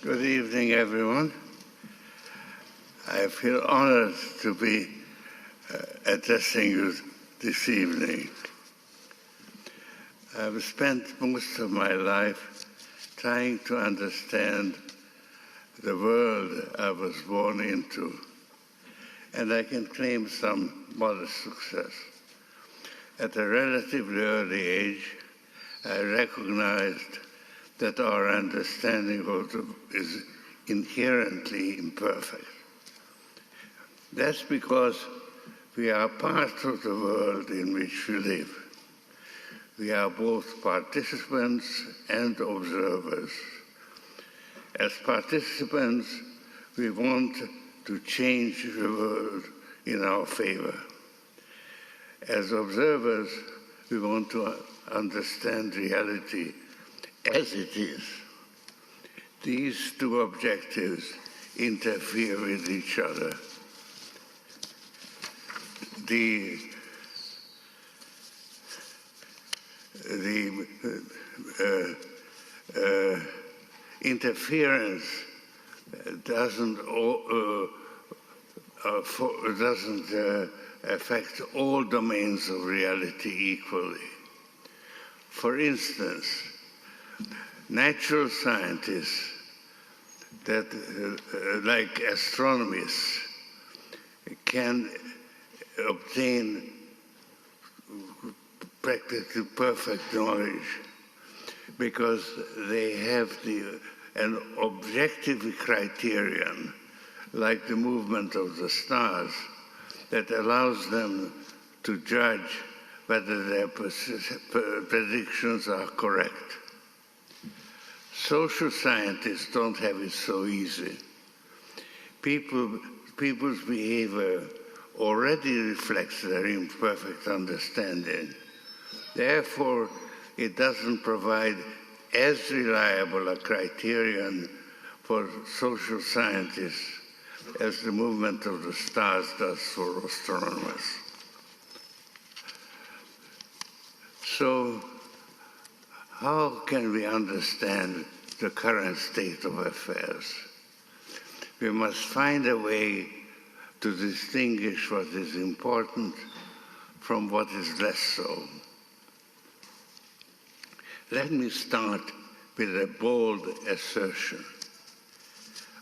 Good evening, everyone. I feel honored to be addressing you this evening. I've spent most of my life trying to understand the world I was born into, and I can claim some modest success. At a relatively early age, I recognized that our understanding of is inherently imperfect. That's because we are part of the world in which we live. We are both participants and observers. As participants, we want to change the world in our favor. As observers, we want to understand reality as it is. These two objectives interfere with each other. The interference doesn't affect all domains of reality equally. For instance, natural scientists that, like astronomists, can obtain practically perfect knowledge because they have an objective criterion, like the movement of the stars, that allows them to judge whether their predictions are correct. Social scientists don't have it so easy. People's behavior already reflects their imperfect understanding. Therefore, it doesn't provide as reliable a criterion for social scientists as the movement of the stars does for astronomers. So, how can we understand the current state of affairs? We must find a way to distinguish what is important from what is less so. Let me start with a bold assertion.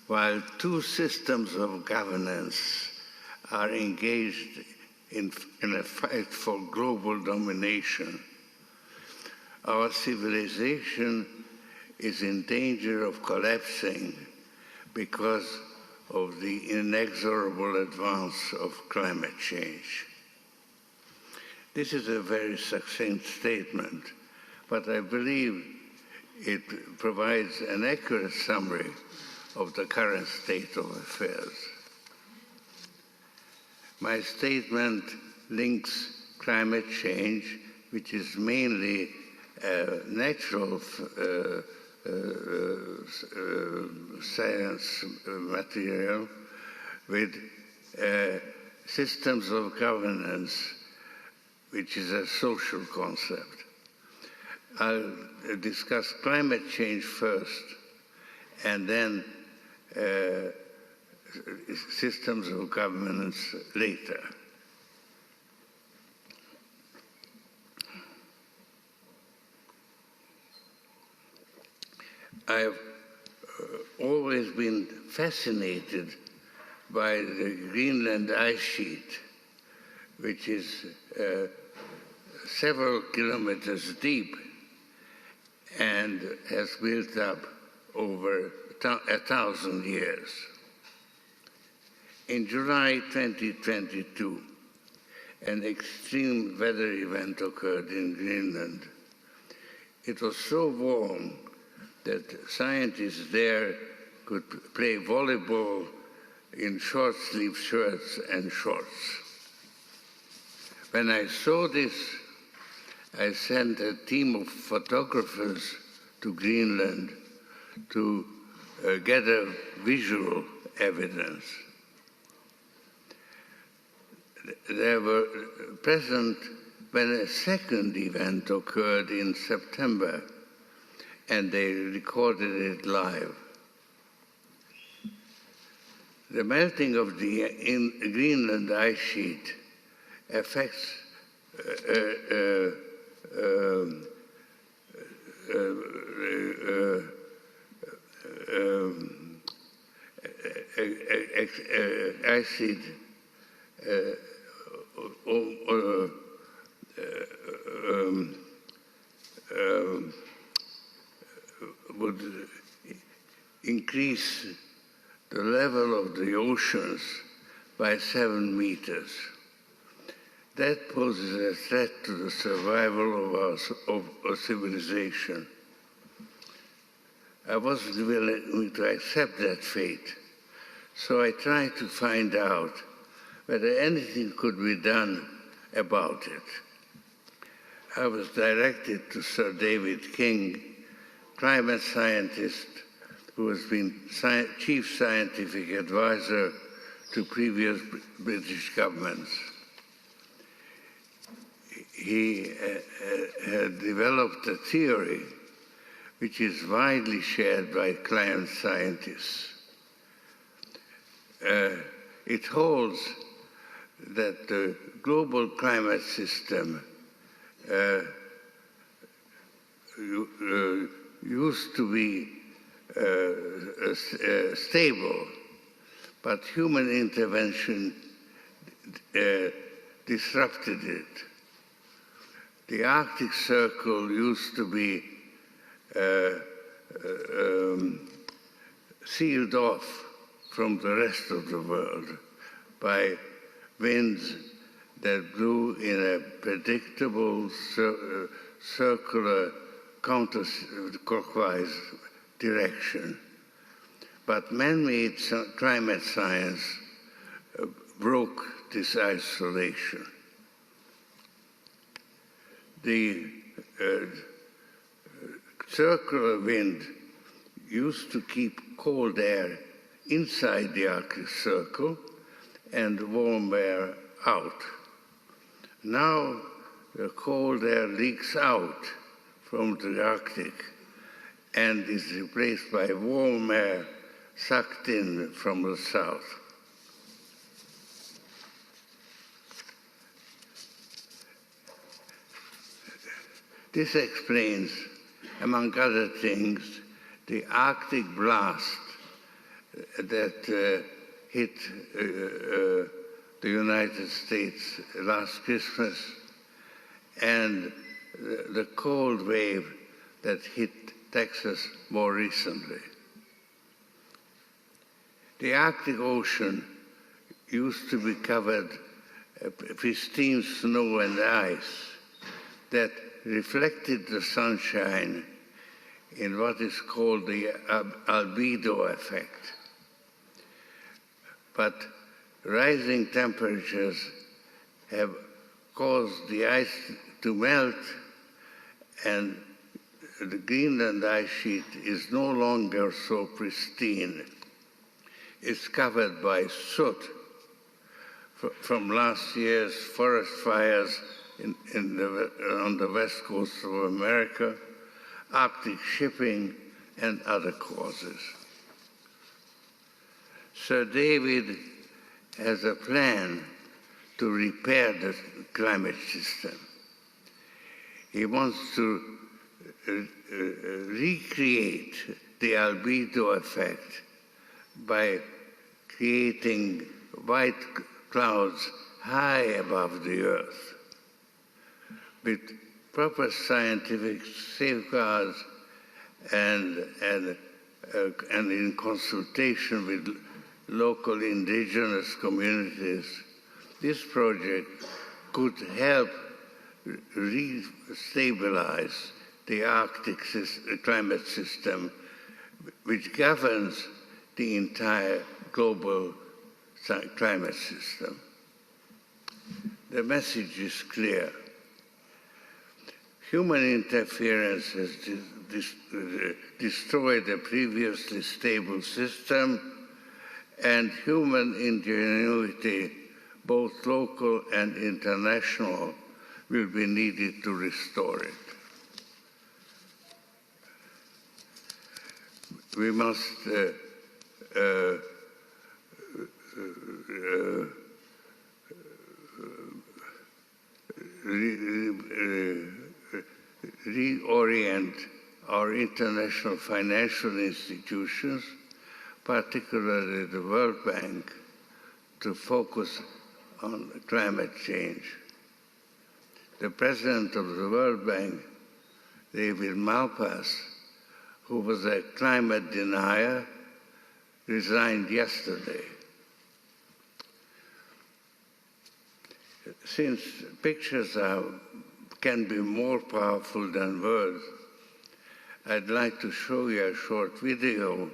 While two systems of governance are engaged in a fight for global domination, our civilization is in danger of collapsing because of the inexorable advance of climate change. This is a very succinct statement, but I believe it provides an accurate summary of the current state of affairs. My statement links climate change, which is mainly natural science material, with systems of governance, which is a social concept. I'll discuss climate change first, and then systems of governance later. I've always been fascinated by the Greenland Ice Sheet, which is several kilometers deep and has built up over 1,000 years. In July 2022, an extreme weather event occurred in Greenland. It was so warm that scientists there could play volleyball in short-sleeved shirts and shorts. When I saw this, I sent a team of photographers to Greenland to gather visual evidence. They were present when a second event occurred in September, and they recorded it live. The melting of the Greenland Ice Sheet affects ice sheet would increase the level of the oceans by 7 meters. That poses a threat to the survival of our civilization. I wasn't willing to accept that fate, so I tried to find out whether anything could be done about it. I was directed to Sir David King, climate scientist who has been chief scientific advisor to previous British governments. He had developed a theory which is widely shared by climate scientists. It holds that the global climate system used to be stable, but human intervention disrupted it. The Arctic Circle used to be sealed off from the rest of the world by winds that blew in a predictable circular counterclockwise direction. But man-made climate science broke this isolation. The circular wind used to keep cold air inside the Arctic Circle and warm air out. Now the cold air leaks out from the Arctic and is replaced by warm air sucked in from the south. This explains, among other things, the Arctic blast that hit the United States last Christmas and the cold wave that hit Texas more recently. The Arctic Ocean used to be covered with pristine snow and ice that reflected the sunshine in what is called the Albedo Effect. But rising temperatures have caused the ice to melt, and the Greenland Ice Sheet is no longer so pristine. It's covered by soot from last year's forest fires on the west coast of America, Arctic shipping, and other causes. Sir David has a plan to repair the climate system. He wants to recreate the albedo effect by creating white clouds high above the Earth. With proper scientific safeguards and in consultation with local indigenous communities, this project could help re-stabilize the Arctic climate system, which governs the entire global climate system. The message is clear. Human interference has destroyed a previously stable system, and human ingenuity, both local and international, will be needed to restore it. We must reorient our international financial institutions, particularly the World Bank, to focus on climate change. The president of the World Bank, David Malpass, who was a climate denier, resigned yesterday. Since pictures can be more powerful than words, I'd like to show you a short video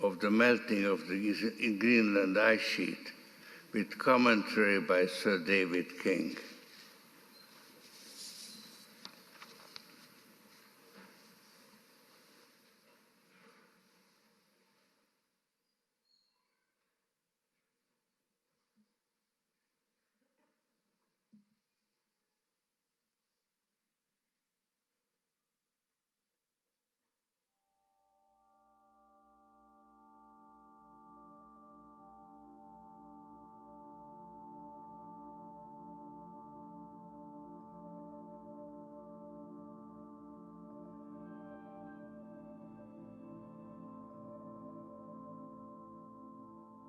of the melting of the Greenland Ice Sheet with commentary by Sir David King.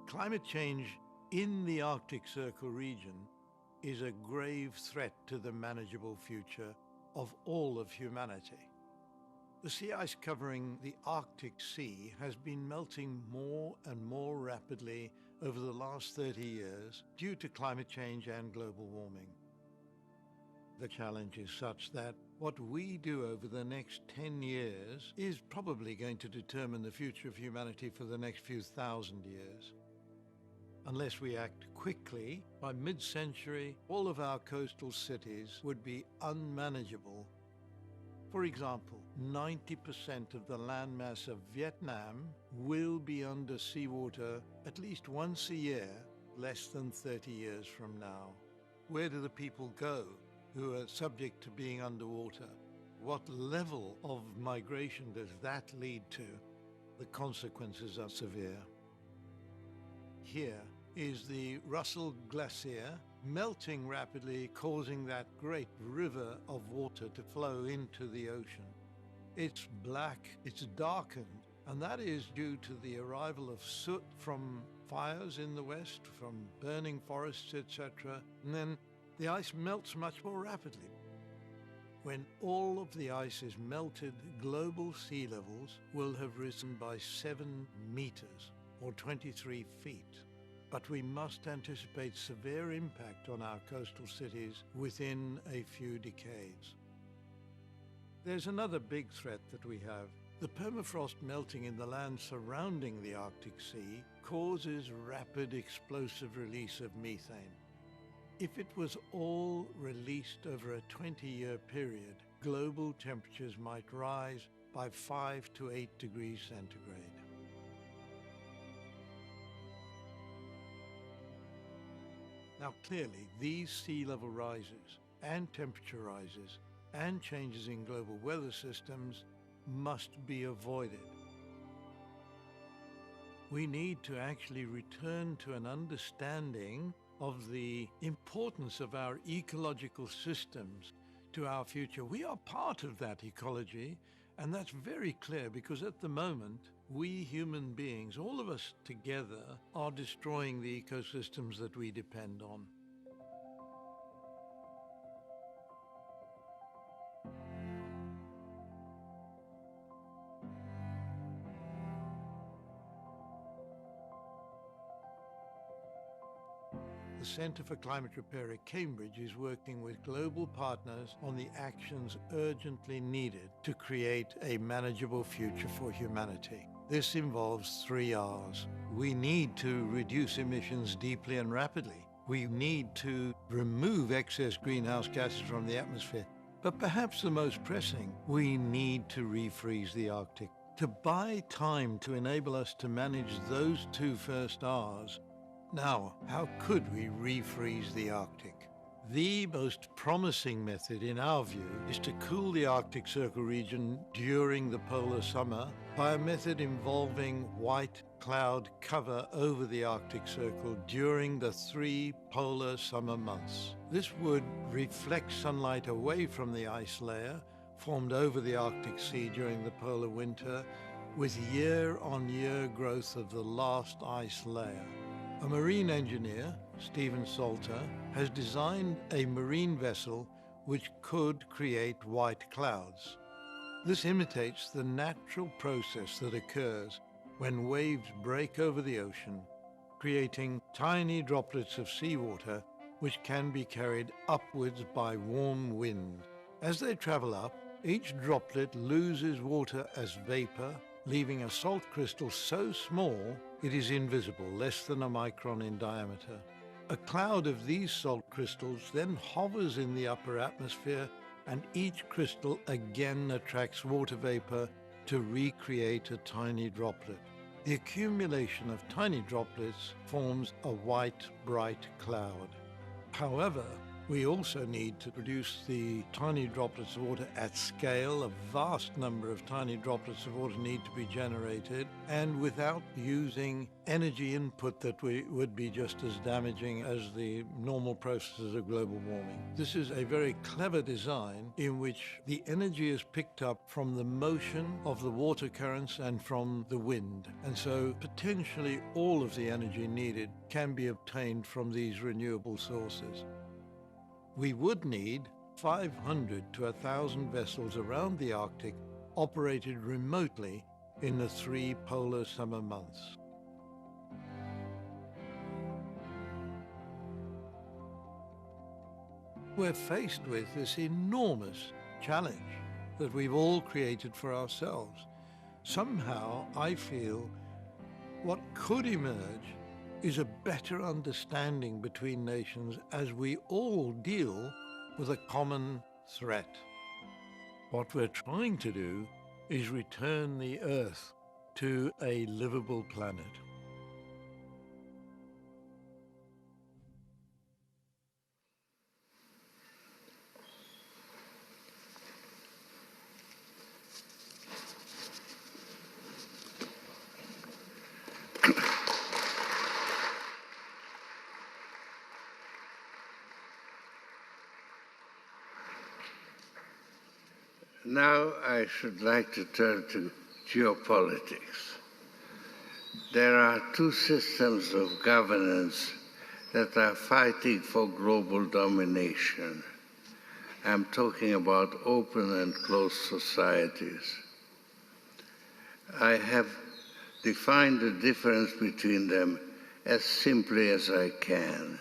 Climate change in the Arctic Circle region is a grave threat to the manageable future of all of humanity. The sea ice covering the Arctic Sea has been melting more and more rapidly over the last 30 years due to climate change and global warming. The challenge is such that what we do over the next 10 years is probably going to determine the future of humanity for the next few thousand years. Unless we act quickly, by mid-century, all of our coastal cities would be unmanageable. For example, 90% of the landmass of Vietnam will be under seawater at least once a year, less than 30 years from now. Where do the people go who are subject to being underwater? What level of migration does that lead to? The consequences are severe. Here is the Russell Glacier melting rapidly, causing that great river of water to flow into the ocean. It's black, it's darkened, and that is due to the arrival of soot from fires in the west, from burning forests, etc. And then the ice melts much more rapidly. When all of the ice is melted, global sea levels will have risen by 7 meters, or 23 feet. But we must anticipate severe impact on our coastal cities within a few decades. There's another big threat that we have. The permafrost melting in the land surrounding the Arctic Sea causes rapid explosive release of methane. If it was all released over a 20-year period, global temperatures might rise by 5 to 8 degrees centigrade. Now clearly, these sea level rises and temperature rises and changes in global weather systems must be avoided. We need to actually return to an understanding of the importance of our ecological systems to our future. We are part of that ecology, and that's very clear because at the moment, we human beings, all of us together, are destroying the ecosystems that we depend on. The Centre for Climate Repair at Cambridge is working with global partners on the actions urgently needed to create a manageable future for humanity. This involves 3 R's. We need to reduce emissions deeply and rapidly. We need to remove excess greenhouse gases from the atmosphere. But perhaps the most pressing, we need to refreeze the Arctic. To buy time to enable us to manage those 2 first R's. Now, how could we refreeze the Arctic? The most promising method, in our view, is to cool the Arctic Circle region during the polar summer by a method involving white cloud cover over the Arctic Circle during the 3 polar summer months. This would reflect sunlight away from the ice layer formed over the Arctic Sea during the polar winter, with year-on-year growth of the last ice layer. A marine engineer, Stephen Salter, has designed a marine vessel which could create white clouds. This imitates the natural process that occurs when waves break over the ocean, creating tiny droplets of seawater which can be carried upwards by warm wind. As they travel up, each droplet loses water as vapor, leaving a salt crystal so small it is invisible, less than a micron in diameter. A cloud of these salt crystals then hovers in the upper atmosphere, and each crystal again attracts water vapor to recreate a tiny droplet. The accumulation of tiny droplets forms a white, bright cloud. However, we also need to produce the tiny droplets of water at scale. A vast number of tiny droplets of water need to be generated, and without using energy input that would be just as damaging as the normal processes of global warming. This is a very clever design in which the energy is picked up from the motion of the water currents and from the wind, and so potentially all of the energy needed can be obtained from these renewable sources. We would need 500 to 1,000 vessels around the Arctic operated remotely in the 3 polar summer months. We're faced with this enormous challenge that we've all created for ourselves. Somehow, I feel what could emerge is a better understanding between nations as we all deal with a common threat. What we're trying to do is return the Earth to a livable planet. Now I should like to turn to geopolitics. There are 2 systems of governance that are fighting for global domination. I'm talking about open and closed societies. I have defined the difference between them as simply as I can.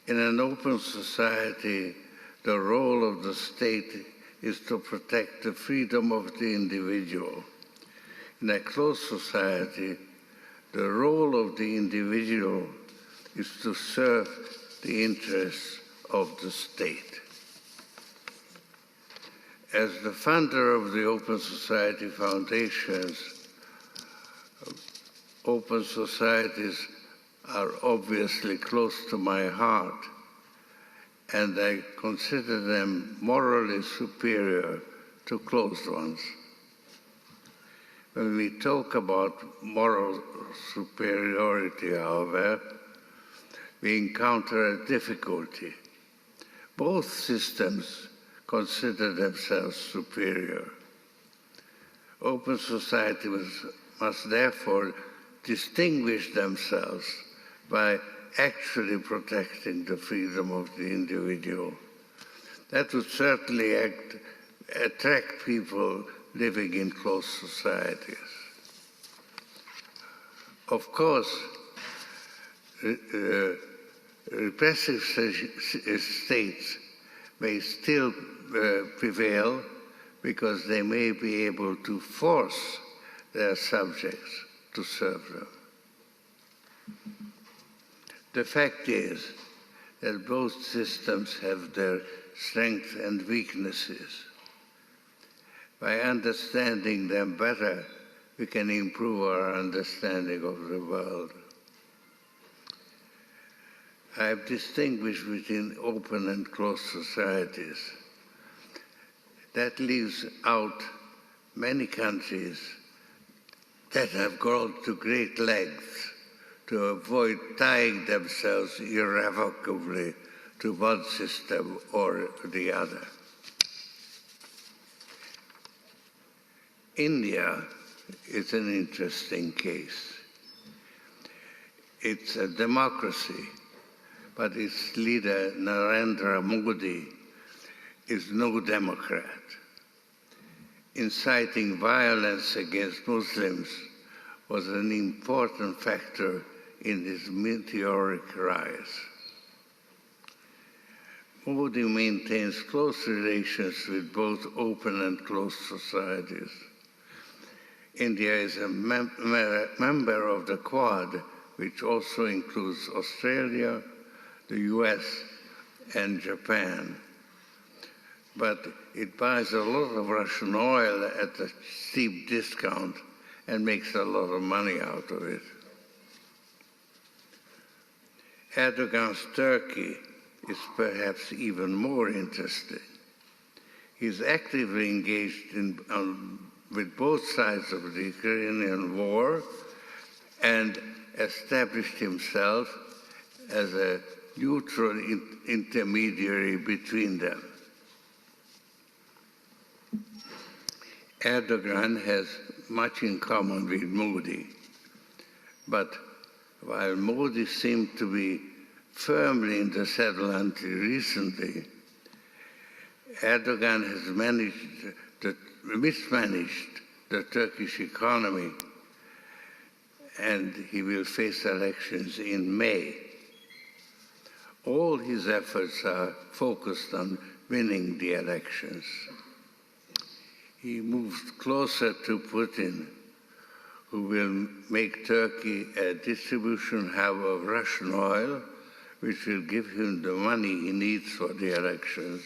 In an open society, the role of the state is to protect the freedom of the individual. In a closed society, the role of the individual is to serve the interests of the state. As the founder of the Open Society Foundations, open societies are obviously close to my heart, and I consider them morally superior to closed ones. When we talk about moral superiority, however, we encounter a difficulty. Both systems consider themselves superior. Open societies must therefore distinguish themselves by actually protecting the freedom of the individual. That would certainly attract people living in closed societies. Of course, repressive states may still prevail because they may be able to force their subjects to serve them. The fact is that both systems have their strengths and weaknesses. By understanding them better, we can improve our understanding of the world. I have distinguished between open and closed societies. That leaves out many countries that have gone to great lengths to avoid tying themselves irrevocably to one system or the other. India is an interesting case. It's a democracy, but its leader, Narendra Modi, is no Democrat. Inciting violence against Muslims was an important factor in his meteoric rise. Modi maintains close relations with both open and closed societies. India is a member of the Quad, which also includes Australia, the US, and Japan. But it buys a lot of Russian oil at a steep discount and makes a lot of money out of it. Erdogan's Turkey is perhaps even more interesting. He's actively engaged with both sides of the Ukrainian war and established himself as a neutral intermediary between them. Erdogan has much in common with Modi, but while Modi seemed to be firmly in the saddle until recently, Erdogan has mismanaged the Turkish economy, and he will face elections in May. All his efforts are focused on winning the elections. He moved closer to Putin, who will make Turkey a distribution hub of Russian oil, which will give him the money he needs for the elections.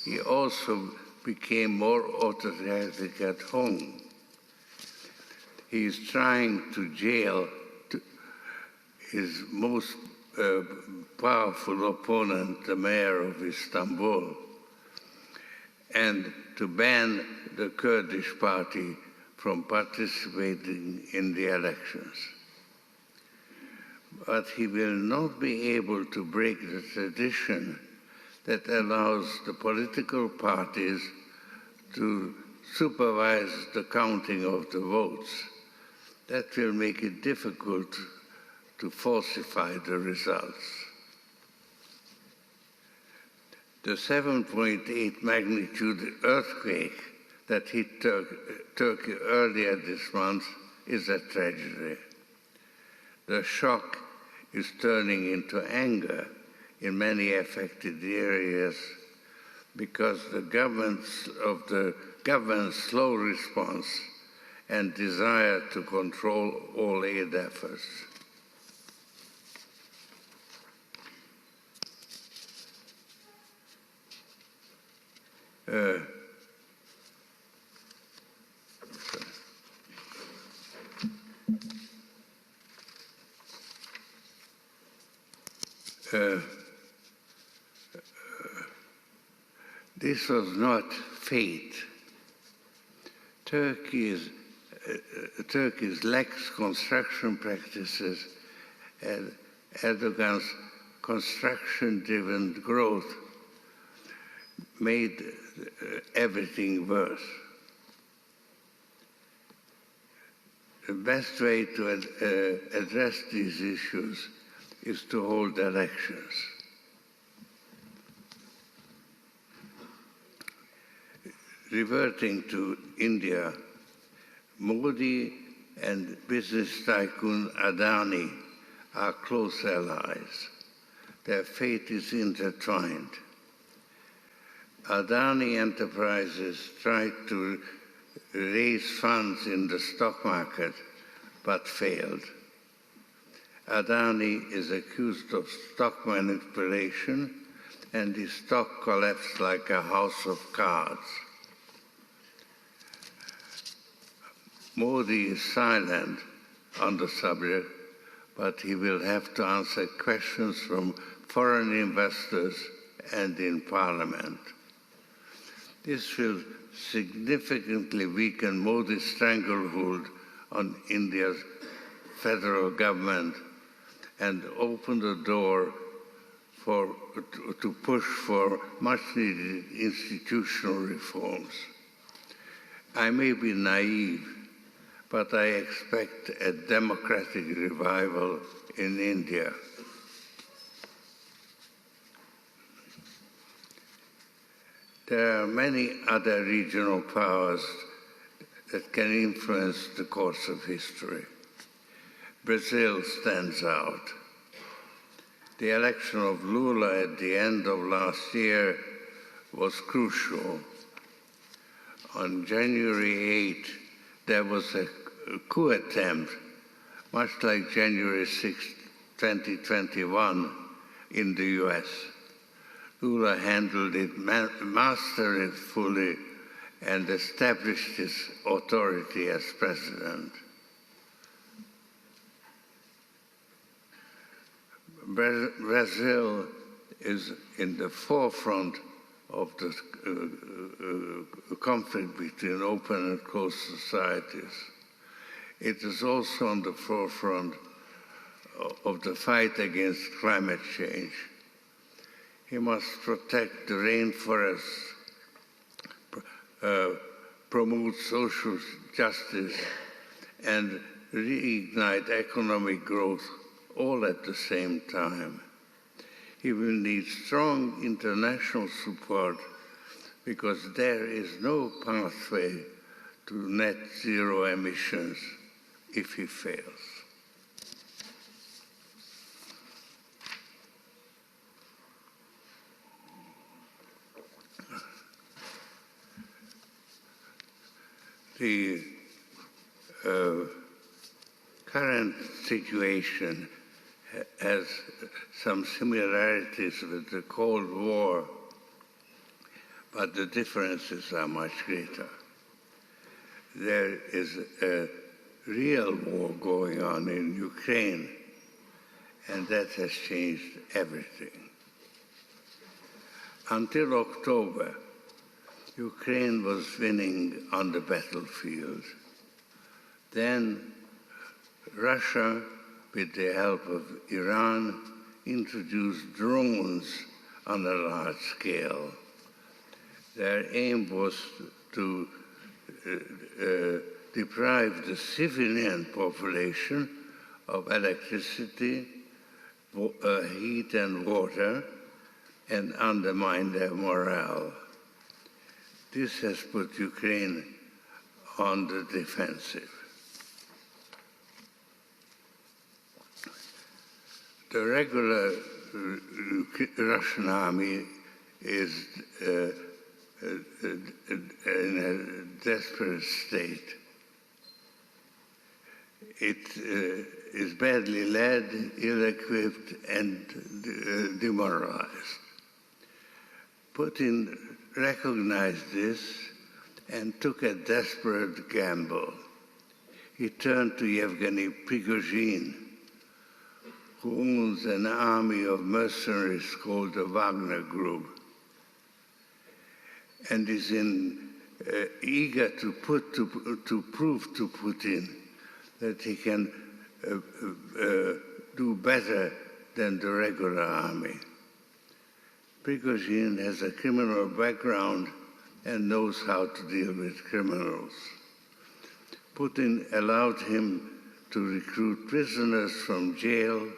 He also became more autocratic at home. He is trying to jail his most powerful opponent, the mayor of Istanbul, and to ban the Kurdish party from participating in the elections. But he will not be able to break the tradition that allows the political parties to supervise the counting of the votes. That will make it difficult to falsify the results. The 7.8 magnitude earthquake that hit Turkey earlier this month is a tragedy. The shock is turning into anger in many affected areas because the government's slow response and desire to control all aid efforts. This was not fate. Turkey's lax construction practices and Erdogan's construction-driven growth made everything worse. The best way to address these issues is to hold elections. Reverting to India, Modi and business tycoon Adani are close allies. Their fate is intertwined. Adani Enterprises tried to raise funds in the stock market, but failed. Adani is accused of stock manipulation, and his stock collapsed like a house of cards. Modi is silent on the subject, but he will have to answer questions from foreign investors and in Parliament. This will significantly weaken Modi's stranglehold on India's federal government and opened the door to push for much-needed institutional reforms. I may be naive, but I expect a democratic revival in India. There are many other regional powers that can influence the course of history. Brazil stands out. The election of Lula at the end of last year was crucial. On January 8, there was a coup attempt, much like January 6, 2021 in the US. Lula handled it masterfully and established his authority as president. Brazil is in the forefront of the conflict between open and closed societies. It is also on the forefront of the fight against climate change. He must protect the rainforests, promote social justice, and reignite economic growth all at the same time. He will need strong international support because there is no pathway to net zero emissions if he fails. The current situation has some similarities with the Cold War, but the differences are much greater. There is a real war going on in Ukraine, and that has changed everything. Until October, Ukraine was winning on the battlefield. Then Russia, with the help of Iran, introduced drones on a large scale. Their aim was to deprive the civilian population of electricity, heat and water, and undermine their morale. This has put Ukraine on the defensive. The regular Russian army is in a desperate state. It is badly led, ill-equipped, and demoralized. Putin recognized this and took a desperate gamble. He turned to Yevgeny Prigozhin, who owns an army of mercenaries called the Wagner Group, and is eager to prove to Putin that he can do better than the regular army. Prigozhin has a criminal background and knows how to deal with criminals. Putin allowed him to recruit prisoners from jail.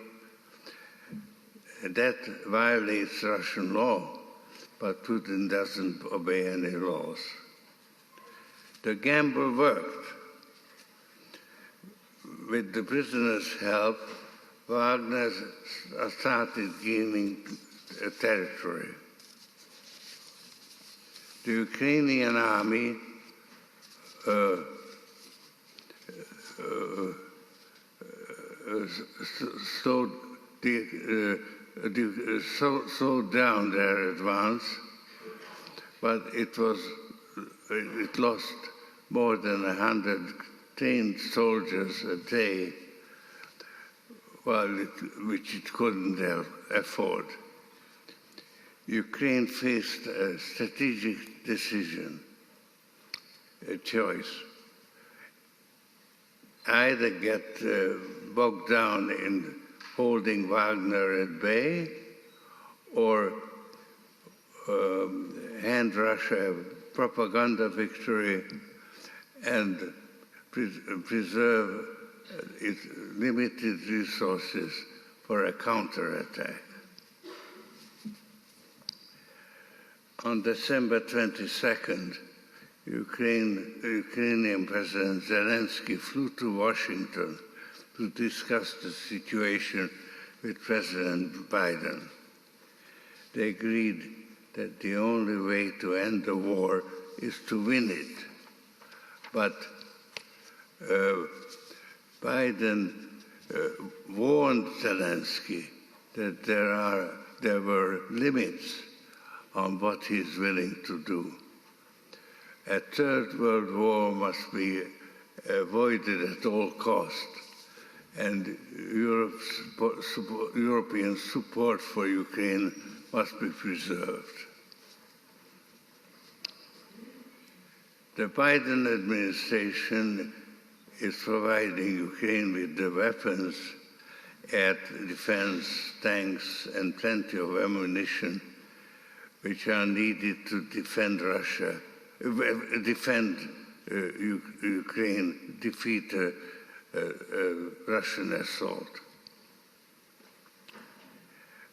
That violates Russian law, but Putin doesn't obey any laws. The gamble worked. With the prisoners' help, Wagner started gaining territory. The Ukrainian army slowed down their advance, but it lost more than 100 trained soldiers a day, which it couldn't afford. Ukraine faced a strategic decision, a choice. either get bogged down in holding Wagner at bay or hand Russia a propaganda victory and preserve its limited resources for a counterattack. On December 22nd, Ukrainian President Zelensky flew to Washington to discuss the situation with President Biden. They agreed that the only way to end the war is to win it. But Biden warned Zelensky that there were limits on what he's willing to do. A third world war must be avoided at all costs, and European support for Ukraine must be preserved. The Biden administration is providing Ukraine with the weapons, air defense, tanks, and plenty of ammunition which are needed to defend Ukraine, defeat Russian assault.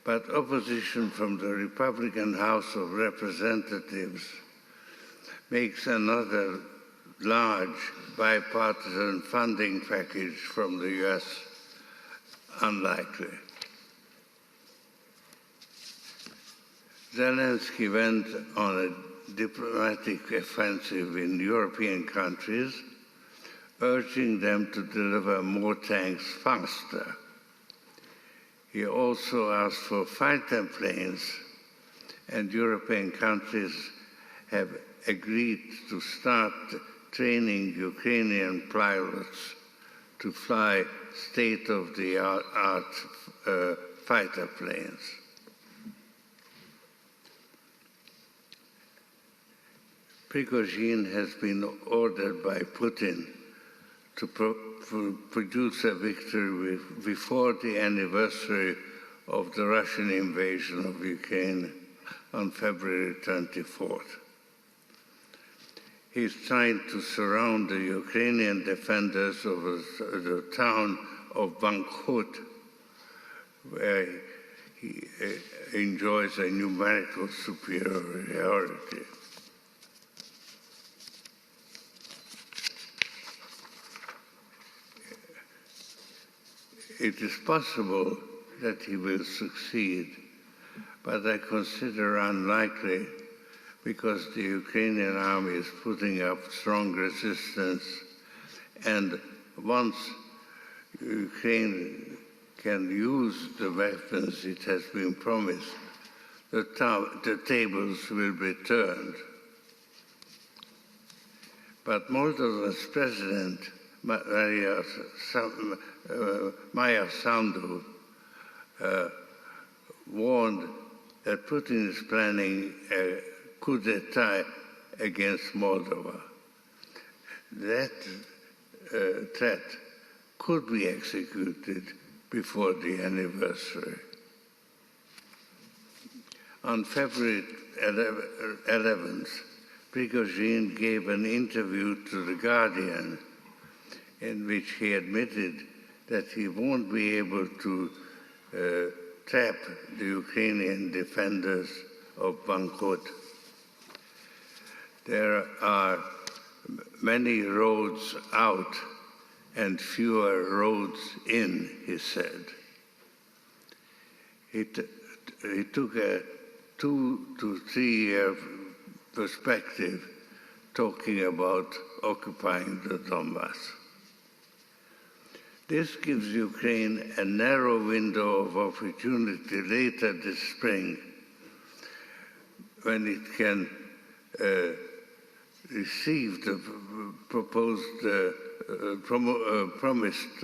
But opposition from the Republican House of Representatives makes another large bipartisan funding package from the US unlikely. Zelensky went on a diplomatic offensive in European countries, urging them to deliver more tanks faster. He also asked for fighter planes, and European countries have agreed to start training Ukrainian pilots to fly state-of-the-art fighter planes. Prigozhin has been ordered by Putin to produce a victory before the anniversary of the Russian invasion of Ukraine on February 24th. He's trying to surround the Ukrainian defenders of the town of Bakhmut, where he enjoys a numerical superiority. It is possible that he will succeed, but I consider unlikely because the Ukrainian army is putting up strong resistance, and once Ukraine can use the weapons it has been promised, the tables will be turned. But Moldova's president, Maya Sandu, warned that Putin is planning a coup d'etat against Moldova. That threat could be executed before the anniversary. On February 11th, Prigozhin gave an interview to The Guardian in which he admitted that he won't be able to trap the Ukrainian defenders of Bakhmut. There are many roads out and fewer roads in, he said. He took a 2 to 3 year perspective talking about occupying the Donbass. This gives Ukraine a narrow window of opportunity later this spring when it can receive the promised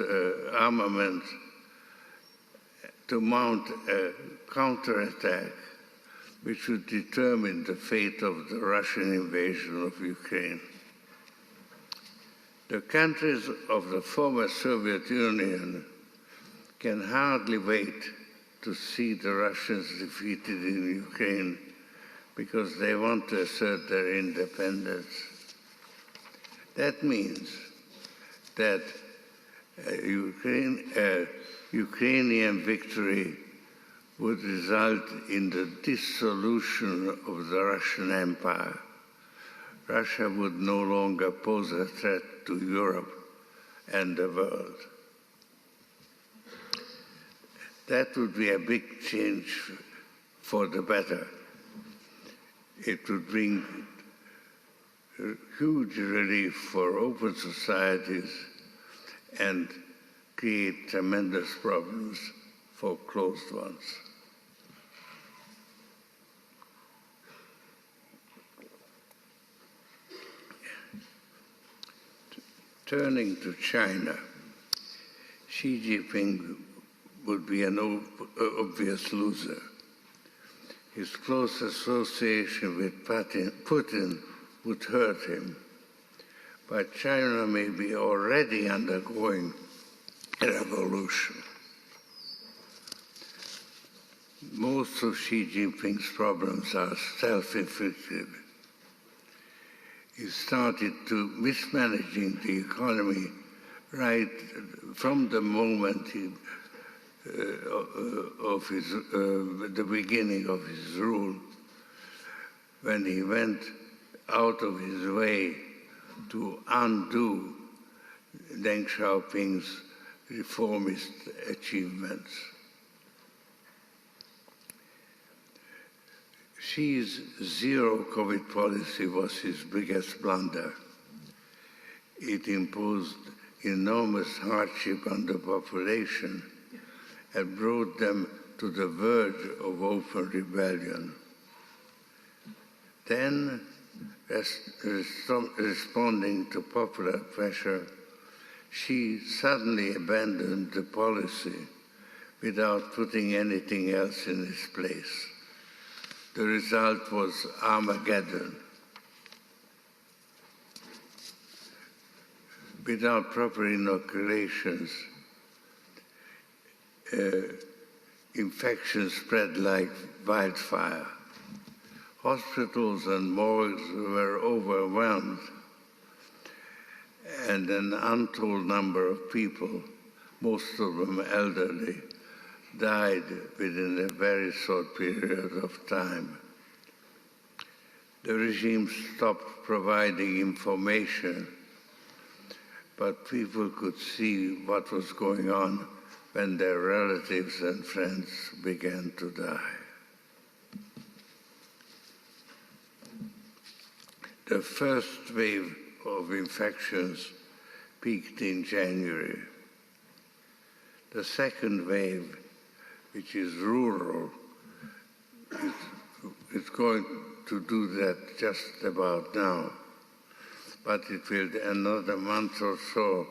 armament to mount a counterattack which would determine the fate of the Russian invasion of Ukraine. The countries of the former Soviet Union can hardly wait to see the Russians defeated in Ukraine because they want to assert their independence. That means that Ukrainian victory would result in the dissolution of the Russian Empire. Russia would no longer pose a threat to Europe and the world. That would be a big change for the better. It would bring huge relief for open societies and create tremendous problems for closed ones. Turning to China, Xi Jinping would be an obvious loser. His close association with Putin would hurt him, but China may be already undergoing a revolution. Most of Xi Jinping's problems are self-inflicted. He started to mismanaging the economy right from the moment the beginning of his rule, when he went out of his way to undo Deng Xiaoping's reformist achievements. Xi's zero COVID policy was his biggest blunder. It imposed enormous hardship on the population and brought them to the verge of open rebellion. Then, responding to popular pressure, Xi suddenly abandoned the policy without putting anything else in its place. The result was Armageddon. Without proper inoculations, infections spread like wildfire. Hospitals and morgues were overwhelmed, and an untold number of people, most of them elderly, died within a very short period of time. The regime stopped providing information, but people could see what was going on when their relatives and friends began to die. The first wave of infections peaked in January. The second wave, which is rural, is going to do that just about now. But it will another month or so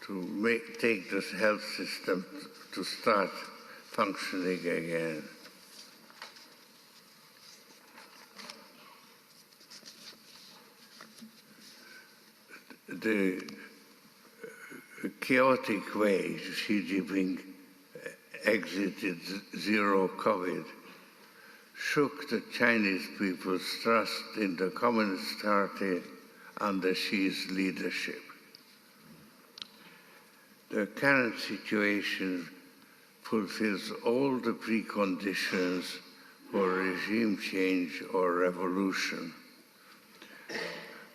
to take this health system to start functioning again. The chaotic way Xi Jinping exited zero COVID shook the Chinese people's trust in the Communist Party under Xi's leadership. The current situation fulfills all the preconditions for regime change or revolution.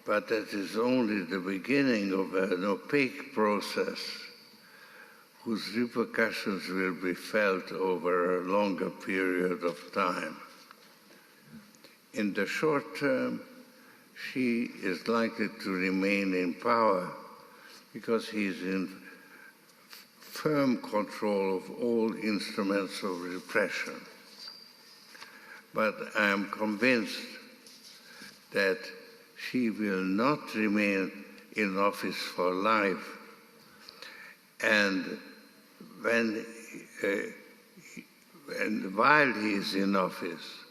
But that is only the beginning of an opaque process whose repercussions will be felt over a longer period of time. In the short term, Xi is likely to remain in power because he is in firm control of all instruments of repression. But I am convinced that Xi will not remain in office for life, and while he is in office,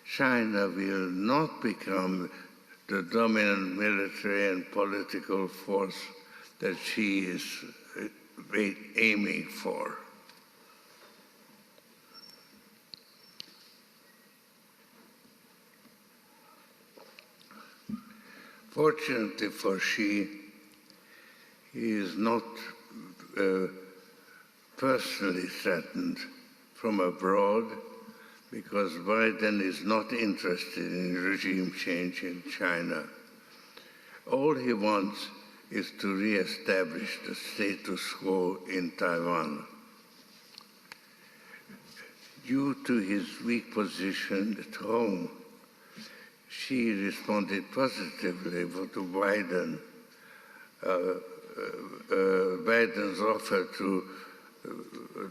China will not become the dominant military and political force that she is aiming for. Fortunately for Xi, he is not personally threatened from abroad because Biden is not interested in regime change in China. All he wants is to re-establish the status quo in Taiwan. Due to his weak position at home, Xi responded positively to Biden's offer to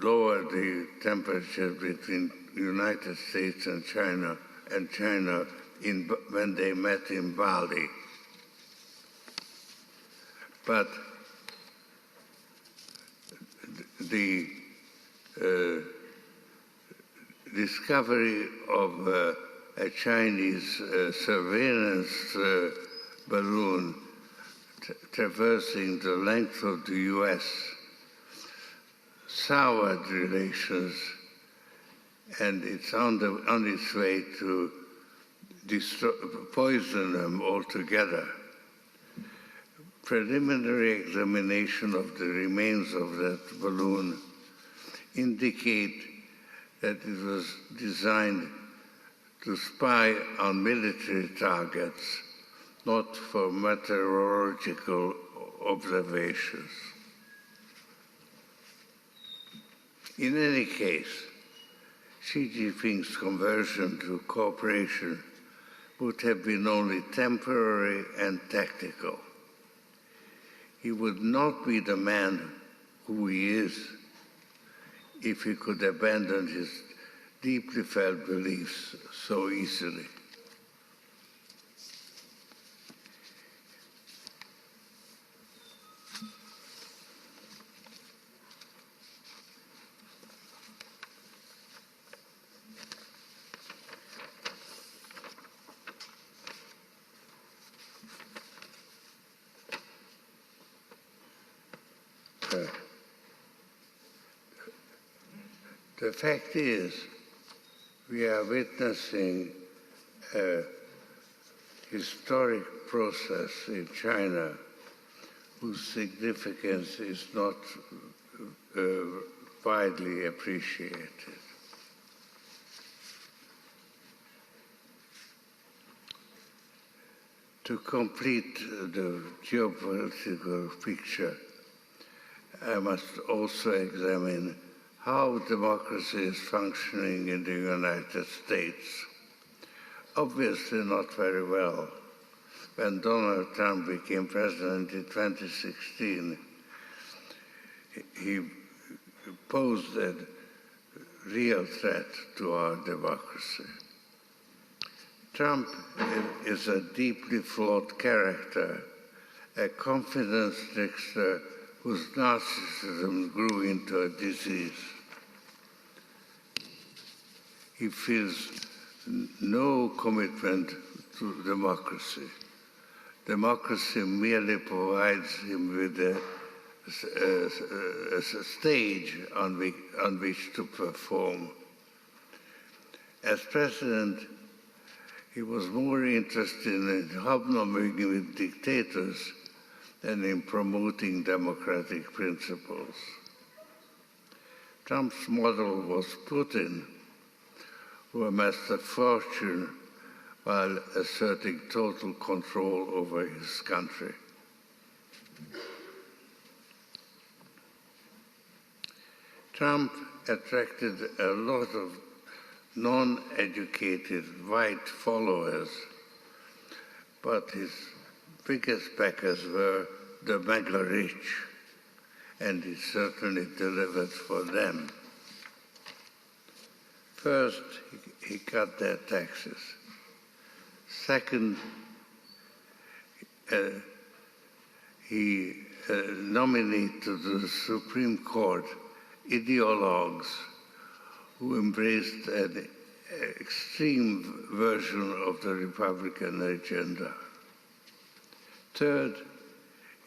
lower the temperature between the United States and China when they met in Bali. But the discovery of a Chinese surveillance balloon traversing the length of the U.S. soured relations, and it's on its way to poison them altogether. Preliminary examination of the remains of that balloon indicate that it was designed to spy on military targets, not for meteorological observations. In any case, Xi Jinping's conversion to cooperation would have been only temporary and tactical. He would not be the man who he is if he could abandon his deeply felt beliefs so easily. The fact is, we are witnessing a historic process in China whose significance is not widely appreciated. To complete the geopolitical picture, I must also examine how democracy is functioning in the United States. Obviously not very well. When Donald Trump became president in 2016, he posed a real threat to our democracy. Trump is a deeply flawed character, a confidence trickster whose narcissism grew into a disease. He feels no commitment to democracy. Democracy merely provides him with a stage on which to perform. As president, he was more interested in hobnobbing with dictators than in promoting democratic principles. Trump's model was Putin, who amassed a fortune while asserting total control over his country. Trump attracted a lot of non-educated white followers, but his biggest backers were the mega rich, and he certainly delivered for them. First, he cut their taxes. Second, he nominated to the Supreme Court ideologues who embraced an extreme version of the Republican agenda. Third,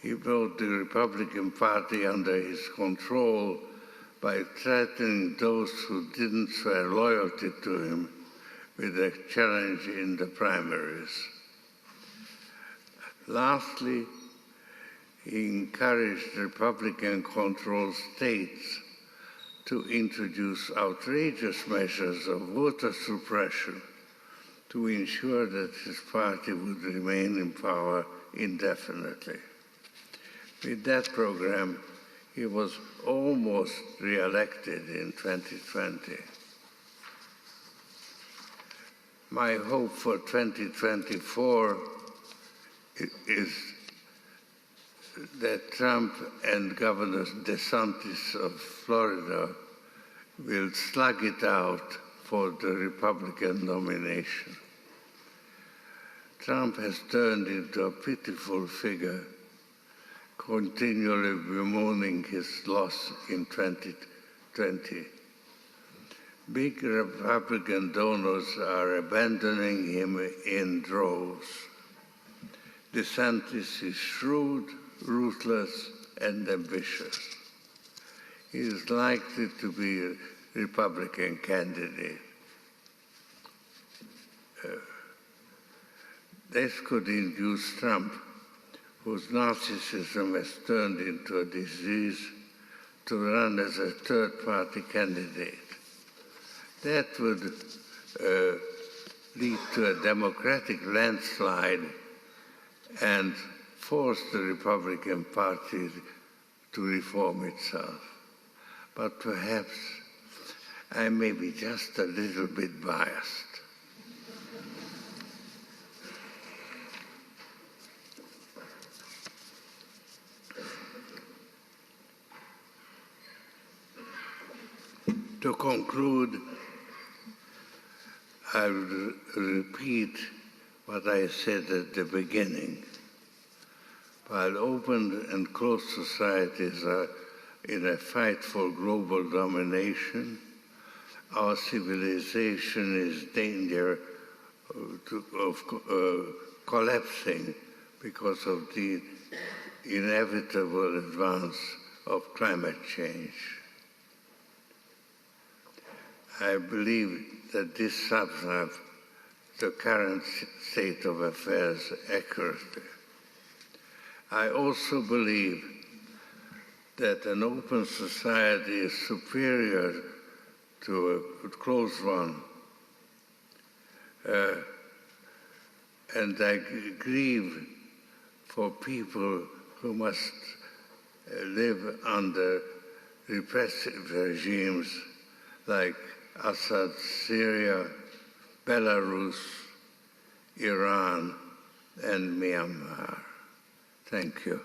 he brought the Republican Party under his control by threatening those who didn't swear loyalty to him with a challenge in the primaries. Lastly, he encouraged Republican-controlled states to introduce outrageous measures of voter suppression to ensure that his party would remain in power indefinitely. With that program, he was almost re-elected in 2020. My hope for 2024 is that Trump and Governor DeSantis of Florida will slug it out for the Republican nomination. Trump has turned into a pitiful figure, continually bemoaning his loss in 2020. Big Republican donors are abandoning him in droves. DeSantis is shrewd, ruthless, and ambitious. He is likely to be a Republican candidate. This could induce Trump, whose narcissism has turned into a disease, to run as a third-party candidate. That would lead to a Democratic landslide and force the Republican Party to reform itself. But perhaps I may be just a little bit biased. To conclude, I will repeat what I said at the beginning. While open and closed societies are in a fight for global domination, our civilization is in danger of collapsing because of the inevitable advance of climate change. I believe that this sums up the current state of affairs accurately. I also believe that an open society is superior to a closed one. And I grieve for people who must live under repressive regimes like Assad, Syria, Belarus, Iran, and Myanmar. Thank you.